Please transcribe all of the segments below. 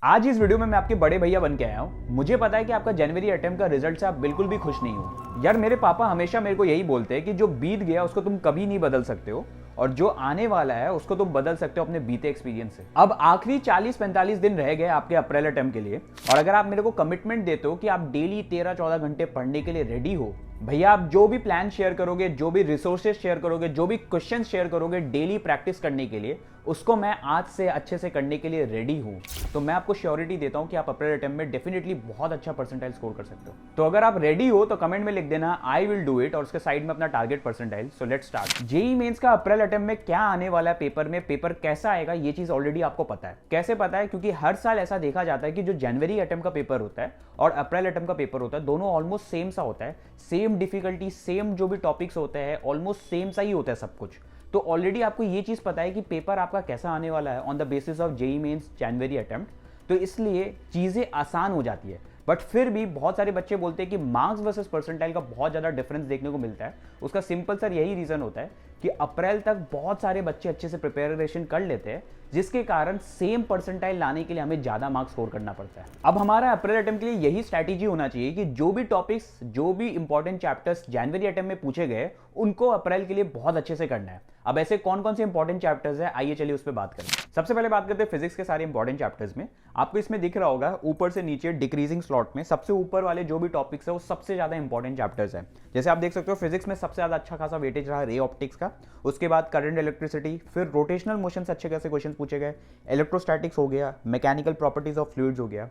आज इस वीडियो में मैं आपके बड़े भैया बन के आया हूँ। मुझे पता है कि आपका जनवरी अटेम्प्ट का रिजल्ट से आप बिल्कुल भी खुश नहीं हो। यार मेरे पापा हमेशा मेरे को यही बोलते हैं कि जो बीत गया उसको तुम कभी नहीं बदल सकते हो और जो आने वाला है उसको तुम बदल सकते हो अपने बीते एक्सपीरियंस से। अब आखिरी 40-45 दिन रह गए आपके अप्रैल अटेम्प्ट के लिए और अगर आप मेरे को कमिटमेंट देते हो कि आप डेली 13-14 घंटे पढ़ने के लिए रेडी हो, भैया आप जो भी प्लान शेयर करोगे, जो भी रिसोर्सेज शेयर करोगे, जो भी क्वेश्चन शेयर करोगे डेली प्रैक्टिस करने के लिए, उसको मैं आज से अच्छे से करने के लिए रेडी हूं। तो मैं आपको श्योरिटी देता हूं कि आप अप्रैल अटेम्प्ट में डेफिनेटली बहुत अच्छा परसेंटाइल स्कोर कर सकते हो। तो अगर आप रेडी हो तो कमेंट में लिख देना आई विल डू इट और उसके साइड में अपना target percentile. So let's start. JEE mains का अप्रैल अटेम्प्ट में क्या आने वाला है पेपर में, पेपर कैसा आएगा, ये चीज ऑलरेडी आपको पता है। कैसे पता है? क्योंकि हर साल ऐसा देखा जाता है कि जो जनवरी अटेम्प्ट का पेपर होता है और अप्रैल अटेम्प्ट का पेपर होता है, दोनों ऑलमोस्ट सेम सा होता है। सेम डिफिकल्टी, सेम जो भी टॉपिक्स होते हैं, ऑलमोस्ट सेम सा ही होता है सब कुछ। तो ऑलरेडी आपको ये चीज पता है कि पेपर आपका कैसा आने वाला है on the basis of JEE mains January attempt. तो इसलिए चीजें आसान हो जाती है। बट फिर भी बहुत सारे बच्चे बोलते हैं कि मार्क्स वर्सेस परसेंटाइल का बहुत ज्यादा डिफरेंस देखने को मिलता है। उसका सिंपल सर यही रीजन होता है कि अप्रैल तक बहुत सारे बच्चे अच्छे से प्रिपरेशन कर लेते हैं, जिसके कारण सेम परसेंटाइल लाने के लिए हमें ज्यादा मार्क्स स्कोर करना पड़ता है। अब हमारा अप्रैल अटेम्प्ट के लिए यही स्ट्रैटेजी होना चाहिए कि जो भी टॉपिक्स, जो भी इंपॉर्टेंट चैप्टर्स जनवरी अटेम्प्ट में पूछे गए, उनको अप्रैल के लिए बहुत अच्छे से करना है। अब ऐसे कौन कौन से इंपॉर्टेंट चैप्टर्स है, आइए चलिए उस पर बात करें। सबसे पहले बात करते हैं फिजिक्स के सारे इंपॉर्टेंट चैप्टर्स में। आपको इसमें दिख रहा होगा ऊपर से नीचे डिक्रीजिंग स्लॉट में सबसे ऊपर वाले जो भी टॉपिक्स है वो सबसे ज्यादा इंपॉर्टेंट चैप्टर्स है। जैसे आप देख सकते हो फिजिक्स में सबसे ज्यादा अच्छा खासा वेटेज रहा रे ऑप्टिक्स का, उसके बाद करंट इलेक्ट्रिसिटी, फिर रोटेशनल मोशन से अच्छे खासे क्वेश्चन पूछे गए, इलेक्ट्रोस्टैटिक्स हो गया, मैकेनिकल प्रॉपर्टीज ऑफ फ्लूइड्स हो गया,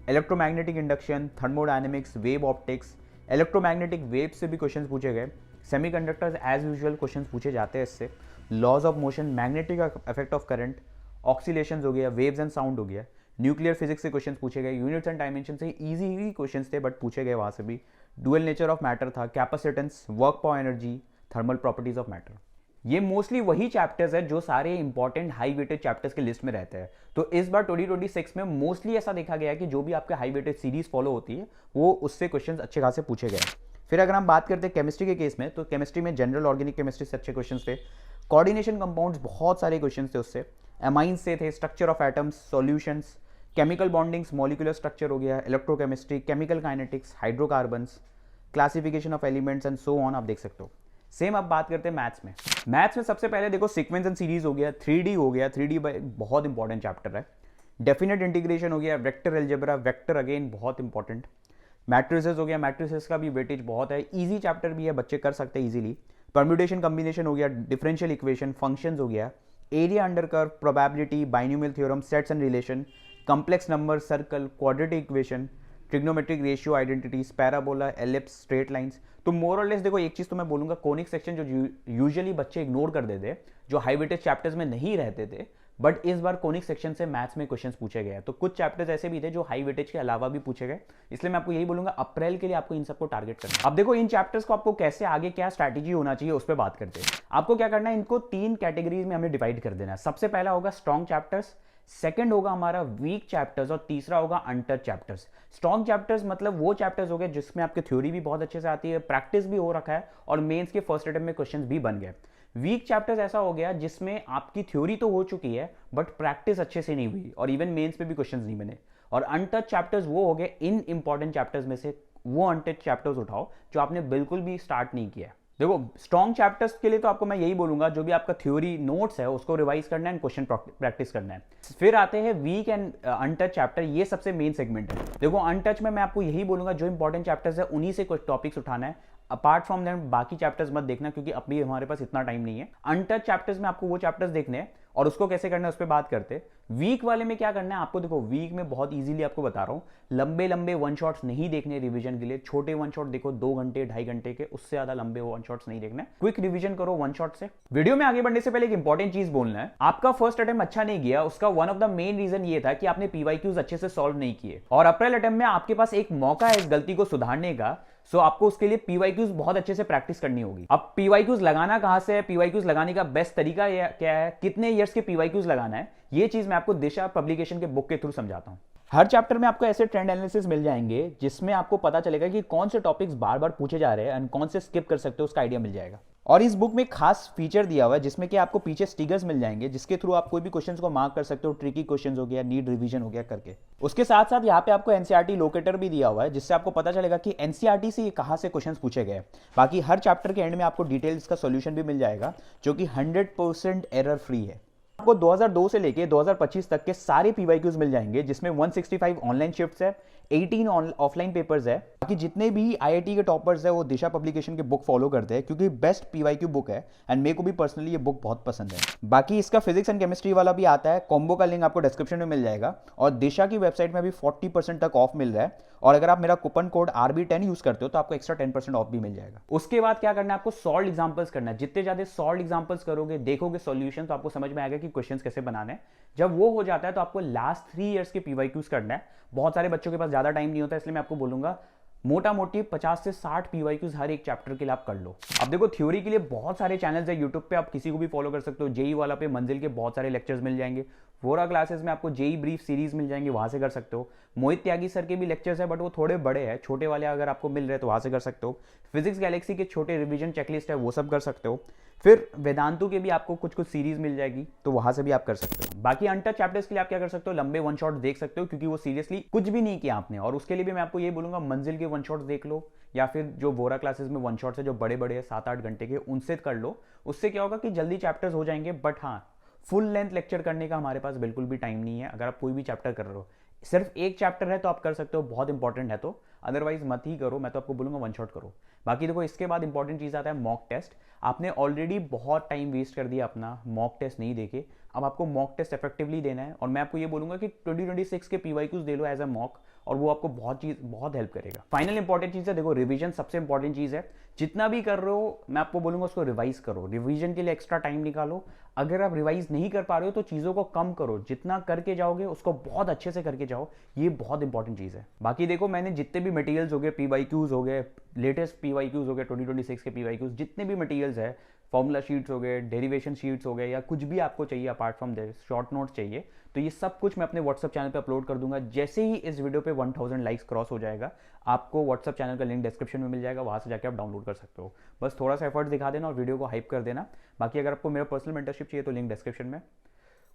electromagnetic induction, thermodynamics, wave optics, electromagnetic wave से भी क्वेश्चन पूछे गए, सेमीकंडक्टर्स एज यूजुअल क्वेश्चन पूछे जाते हैं इससे, laws of motion, magnetic effect of current, oscillations हो गया, वेव्स एंड साउंड हो गया, न्यूक्लियर फिजिक्स से क्वेश्चन पूछे गए, यूनिट्स एंड डायमेंशन से इजी क्वेश्चन थे बट पूछे गए वहां से भी, डुअल नेचर ऑफ मैटर था, capacitance, work power energy, thermal properties of matter. ये मोस्टली वही चैप्टर्स है जो सारे इंपॉर्टेंट हाई वेटेड चैप्टर्स के लिस्ट में रहते हैं। तो इस बार 2026 में मोस्टली ऐसा देखा गया है कि जो भी आपके हाई वेटेड सीरीज फॉलो होती है वो उससे क्वेश्चंस अच्छे खासे पूछे गए। फिर अगर हम बात करते हैं केमिस्ट्री के केस में, तो केमिस्ट्री में जनरल ऑर्गेनिक केमिस्ट्री से अच्छे क्वेश्चंस थे, कोऑर्डिनेशन कंपाउंड्स बहुत सारे क्वेश्चंस थे उससे, एमाइंस से थे, structure of atoms, solutions, chemical bondings, molecular structure हो गया, electrochemistry, chemical kinetics, hydrocarbons, classification of elements and so on. आप देख सकते हो। सेम अब बात करते हैं मैथ्स में। मैथ्स में सबसे पहले देखो सीक्वेंस एंड सीरीज हो गया, 3D हो गया, 3D बहुत इंपॉर्टेंट चैप्टर है, डेफिनेट इंटीग्रेशन हो गया, वेक्टर अलजेब्रा, वेक्टर अगेन बहुत इंपॉर्टेंट, मैट्रिसेस हो गया, मैट्रिसेस का भी वेटेज बहुत है, इजी चैप्टर भी है, बच्चे कर सकते हैं इजीली, परम्यूटेशन कॉम्बिनेशन हो गया, डिफरेंशियल इक्वेशन, फंक्शंस हो गया, area under curve, probability, binomial theorem, sets and relation, complex number, circle, quadratic equation, trigonometric ratio identities, parabola, ellipse, straight lines. तो मोर और लेस देखो एक चीज तो मैं बोलूंगा, कोनिक सेक्शन जो यूजुअली बच्चे इग्नोर कर देते, जो हाई वेटेज चैप्टर्स में नहीं रहते थे, बट इस बार कोनिक सेक्शन से मैथ्स में क्वेश्चंस पूछे गए। तो कुछ चैप्टर्स ऐसे भी थे जो हाई वेटेज के अलावा भी पूछे गए, इसलिए मैं आपको यही बोलूंगा अप्रैल के लिए आपको इन सबको टारगेट करना है। अब देखो इन चैप्टर्स को आपको कैसे आगे क्या स्ट्रैटेजी होना चाहिए उस पर बात करते हैं। आपको क्या करना है, इनको 3 कैटेगरीज में हमें डिवाइड कर देना है। सबसे पहला होगा स्ट्रॉन्ग चैप्टर्स, सेकंड होगा हमारा वीक चैप्टर्स और तीसरा होगा अनटच चैप्टर्स। स्ट्रॉन्ग चैप्टर्स मतलब वो चैप्टर्स हो गए जिसमें आपकी थ्योरी भी बहुत अच्छे से आती है, प्रैक्टिस भी हो रखा है और मेंस के फर्स्ट अटेम्प्ट में क्वेश्चंस भी बन गए। वीक चैप्टर्स ऐसा हो गया जिसमें आपकी थ्योरी तो हो चुकी है बट प्रैक्टिस अच्छे से नहीं हुई और इवन मेंस पे भी क्वेश्चंस नहीं बने। और अनटच चैप्टर्स वो हो गए इन इंपॉर्टेंट चैप्टर्स में से वो अनटच चैप्टर्स उठाओ जो आपने बिल्कुल भी स्टार्ट नहीं किया। देखो स्ट्रॉन्ग चैप्टर्स के लिए तो आपको मैं यही बोलूंगा, जो भी आपका थ्योरी नोट्स है उसको रिवाइज करना है एंड क्वेश्चन प्रैक्टिस करना है। फिर आते हैं वीक एंड अनटच चैप्टर, ये सबसे मेन सेगमेंट है। देखो अनटच में मैं आपको यही बोलूंगा जो इंपॉर्टेंट चैप्टर्स है उन्हीं से कुछ टॉपिक्स उठाना है, अपार्ट फ्रॉम दैट बाकी चैप्टर्स मत देखना क्योंकि अभी हमारे पास इतना टाइम नहीं है। अनटच चैप्टर्स में आपको वो चैप्टर्स देखने हैं और उसको कैसे करना है उस पर बात करते हैं। वीक वाले में क्या करना है आपको, देखो वीक में बहुत इजीली आपको बता रहा हूं, लंबे लंबे वन शॉट्स नहीं देखने रिवीजन के लिए। छोटे वन शॉट देखो 2 घंटे 2.5 घंटे के, उससे ज्यादा लंबे वन शॉट्स नहीं देखना है। क्विक रिवीजन करो वन शॉट से। वीडियो में आगे बढ़ने से पहले एक इंपॉर्टेंट चीज बोलना है, आपका फर्स्ट अटेम्प्ट अच्छा नहीं गया, उसका one of the main reason ये था कि आपने पीवाईक्यूज अच्छे से सॉल्व नहीं किए और अप्रैल अटेम्प्ट में आपके पास एक मौका है इस गलती को सुधारने का। सो आपको उसके लिए पीवाईक्यूज बहुत अच्छे से प्रैक्टिस करनी होगी। अब पीवाईक्यूज लगाना कहां से है, पीवाईक्यूज लगाने का बेस्ट तरीका क्या है, कितने ईयर्स के पीवाईक्यूज लगाना है, ये चीज मैं आपको दिशा पब्लिकेशन के बुक के थ्रू समझाता हूं। हर चैप्टर में आपको ऐसे ट्रेंड एनालिसिस मिल जाएंगे जिसमें आपको पता चलेगा कि कौन से टॉपिक्स बार बार पूछे जा रहे हैं एंड कौन से स्किप कर सकते हो, उसका आइडिया मिल जाएगा। और इस बुक में खास फीचर दिया हुआ है जिसमें कि आपको पीछे स्टिकर्स मिल जाएंगे जिसके थ्रू आप कोई भी क्वेश्चंस को मार्क कर सकते हो, ट्रिकी क्वेश्चंस हो गया, नीड रिवीजन हो गया करके। उसके साथ साथ यहाँ पे आपको एनसीईआरटी लोकेटर भी दिया हुआ है जिससे आपको पता चलेगा कि एनसीईआरटी से ये कहाँ से क्वेश्चंस पूछे गए। बाकी हर चैप्टर के एंड में आपको डिटेल्स का सॉल्यूशन भी मिल जाएगा जो कि 100% एरर फ्री है। आपको 2002 से लेके 2025 तक के सारे पीवाईक्यूज मिल जाएंगे जिसमें 165 ऑनलाइन शिफ्ट्स है, 18 ऑफलाइन पेपर्स है। बाकी जितने भी आईआईटी के टॉपर्स है वो दिशा पब्लिकेशन के बुक फॉलो करते हैं क्योंकि बेस्ट पीवाईक्यू बुक है एंड मेरे को भी पर्सनली ये बुक बहुत पसंद है। बाकी इसका फिजिक्स एंड केमिस्ट्री वाला भी आता है, कॉम्बो का लिंक आपको डिस्क्रिप्शन में मिल जाएगा। और दिशा की वेबसाइट में भी 40% तक ऑफ मिल रहा है और अगर आप मेरा कूपन कोड RB10 यूज करते हो तो आपको एक्स्ट्रा 10% ऑफ भी मिल जाएगा। उसके बाद क्या करना है, आपको सॉल्व एग्जांपल्स करना है। जितने ज्यादा सॉल्व एग्जांपल्स करोगे, देखोगे सॉल्यूशन, तो आपको समझ में आएगा कि क्वेश्चंस कैसे बनाने हैं। जब वो हो जाता है तो आपको लास्ट 3 इयर्स के पीवाईक्यूज करना है। बहुत सारे बच्चों के पास ज्यादा टाइम नहीं होता, इसलिए मैं आपको बोलूंगा मोटा मोटी 50 से 60 पीवाईक्यूज हर एक चैप्टर के लिए आप कर लो। अब देखो थ्योरी के लिए बहुत सारे चैनल्स है यूट्यूब पे, आप किसी को भी फॉलो कर सकते हो। जेई वाला पे मंजिल के बहुत सारे लेक्चर्स मिल जाएंगे। वोरा क्लासेस में आपको जेई ब्रीफ सीरीज मिल जाएंगे, वहां से कर सकते हो। मोहित त्यागी सर के भी लेक्चर्स है बट वो थोड़े बड़े हैं, छोटे वाले अगर आपको मिल रहे हैं तो वहां से कर सकते हो। फिजिक्स गैलेक्सी के छोटे रिवीजन चेकलिस्ट है, वो सब कर सकते हो। फिर वेदांतु के भी आपको कुछ कुछ सीरीज मिल जाएगी तो वहां से भी आप कर सकते हो। बाकी अनटच चैप्टर्स के लिए आप क्या कर सकते हो, लंबे वन शॉट देख सकते हो क्योंकि वो सीरियसली कुछ भी नहीं किया आपने। और उसके लिए भी मैं आपको ये बोलूंगा मंजिल के वन शॉट्स देख लो या फिर जो वोरा क्लासेस में वन शॉट्स है जो बड़े बड़े है 7-8 घंटे के, उनसे कर लो। उससे क्या होगा कि जल्दी चैप्टर्स हो जाएंगे। बट हाँ, फुल लेंथ लेक्चर करने का हमारे पास बिल्कुल भी टाइम नहीं है। अगर आप कोई भी चैप्टर कर रहे हो, सिर्फ एक चैप्टर है तो आप कर सकते हो, बहुत इंपॉर्टेंट है तो, अदरवाइज मत ही करो। मैं तो आपको बोलूंगा वन शॉट करो। बाकी देखो इसके बाद इंपॉर्टेंट चीज आता है मॉक टेस्ट। आपने ऑलरेडी बहुत टाइम वेस्ट कर दिया अपना मॉक टेस्ट नहीं देके, अब आपको मॉक टेस्ट इफेक्टिवली देना है। और मैं आपको ये बोलूंगा कि 2026 के पीवाईक्यूज दे लो एज अ मॉक, और वो आपको बहुत हेल्प करेगा। फाइनल इंपॉर्टेंट चीज है, देखो रिवीजन सबसे इंपॉर्टेंट चीज है। जितना भी कर रहे हो मैं आपको बोलूंगा उसको रिवाइज करो, रिवीजन के लिए एक्स्ट्रा टाइम निकालो। अगर आप रिवाइज नहीं कर पा रहे हो तो चीजों को कम करो, जितना करके जाओगे उसको बहुत अच्छे से करके जाओ, ये बहुत इंपॉर्टेंट चीज है। बाकी देखो मैंने जितने भी मटेरियल्स हो गए, पीवाईक्यूज हो गए, लेटेस्ट पीवाईक्यूज हो गए, 2026 के पीवाईक्यूज, जितने भी मटेरियल्स है, फॉर्मूला शीट्स हो गए, डेरिवेशन शीट्स हो गए, या कुछ भी आपको चाहिए apart from this, short notes चाहिए, तो ये सब कुछ मैं अपने व्हाट्सअप चैनल पे अपलोड कर दूंगा। जैसे ही इस वीडियो पे 1000 लाइक्स क्रॉस हो जाएगा, आपको व्हाट्सअप चैनल का लिंक डिस्क्रिप्शन में मिल जाएगा, वहां से जाकर आप डाउनलोड कर सकते हो। बस थोड़ा सा एफर्ट्स दिखा देना और वीडियो को हाइप कर देना। बाकी अगर आपको मेरा पर्सनल मेंटरशिप चाहिए तो लिंक डिस्क्रिप्शन में।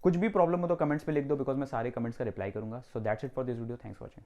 कुछ भी प्रॉब्लम हो तो कमेंट्स में लिख दो, बिकॉज मैं सारे कमेंट्स का रिप्लाई करूंगा। So that's it for this video, thanks for watching.